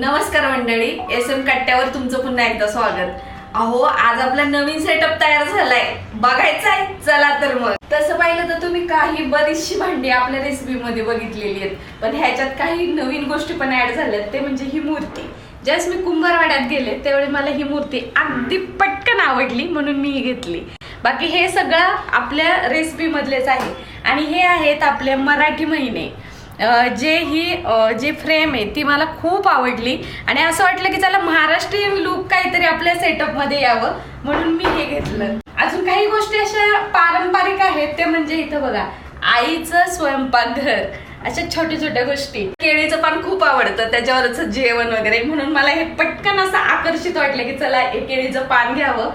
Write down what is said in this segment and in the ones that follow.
नमस्कार मंडळी, SM कट्ट्यावर तुमचं पुन्हा एकदा स्वागत. अहो, आज आपला नवीन सेटअप तयार झालाय, बघायचाय? चला तर मग. तसं पाहिलं तर तुम्ही काही बरीचशी भांडी आपल्या रेसिपी मध्ये बघितलेली आहेत, पण ह्याच्यात काही नवीन गोष्टी पण ऍड झाल्यात. ते म्हणजे ही मूर्ती. ज्यावेळेस मी कुंभारवाड्यात गेले त्यावेळी मला ही मूर्ती अगदी पटकन आवडली, म्हणून मी ही घेतली. बाकी हे सगळं आपल्या रेसिपी मधलेच आहे. आणि हे आहेत आपले मराठी महिने. जी फ्रेम आहे ती मला खूप आवडली आणि असं वाटलं की चला महाराष्ट्रीयन लुक काहीतरी आपल्या सेटअप मध्ये यावं, म्हणून मी हे घेतलं. अजून काही गोष्टी अशा पारंपरिक आहेत, ते म्हणजे इथं बघा, आईचं स्वयंपाकघर, अशा छोट्या छोट्या गोष्टी. केळीचं पान खूप आवडतं, त्याच्यावरच जेवण वगैरे, म्हणून मला हे पटकन असं आकर्षित वाटलं की चला हे केळीचं पान घ्यावं.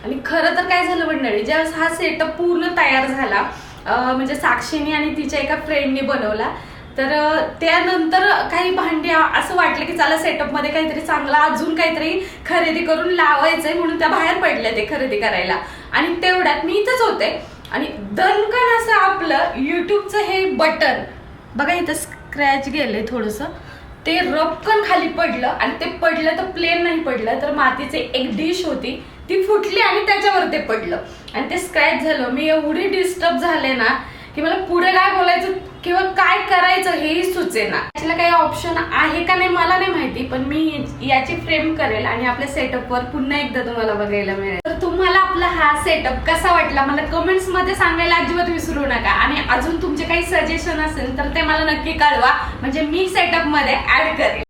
आणि खरं तर काय झालं मंडळी, ज्यावेळेस हा सेटअप पूर्ण तयार झाला, म्हणजे साक्षीने आणि तिच्या एका फ्रेंडनी बनवला, तर त्यानंतर काही भांडी असं वाटलं की चला सेटअप मध्ये काहीतरी चांगला अजून काहीतरी खरेदी करून लावायचंय, म्हणून त्या बाहेर पडल्या ते खरेदी करायला. आणि तेवढ्यात मी इथंच होते आणि दणकन असं आपलं युट्यूबचं हे बटन बघा, इथं स्क्रॅच गेले थोडस, ते रपकन खाली पडलं. आणि ते पडलं तर प्लेन नाही पडलं, तर मातीचे एक डिश होती ती फुटली आणि त्याच्यावर ते पडलं आणि ते स्क्रॅच झालं. मी एवढी डिस्टर्ब झाले ना की मला पुढे काय बोलायचं किंवा काय करायचं हेही सुचेना. याच्याला काही ऑप्शन आहे का नाही मला नाही माहिती, पण मी याची फ्रेम करेल आणि आपल्या सेटअपवर पुन्हा एकदा तुम्हाला बघायला मिळेल. तर तुम्हाला आपला हा सेटअप कसा वाटला मला कमेंट्स मध्ये सांगायला अजिबात विसरू नका. आणि अजून तुमचे काही सजेशन असेल तर ते मला नक्की कळवा, म्हणजे मी सेटअप मध्ये ऍड करेल.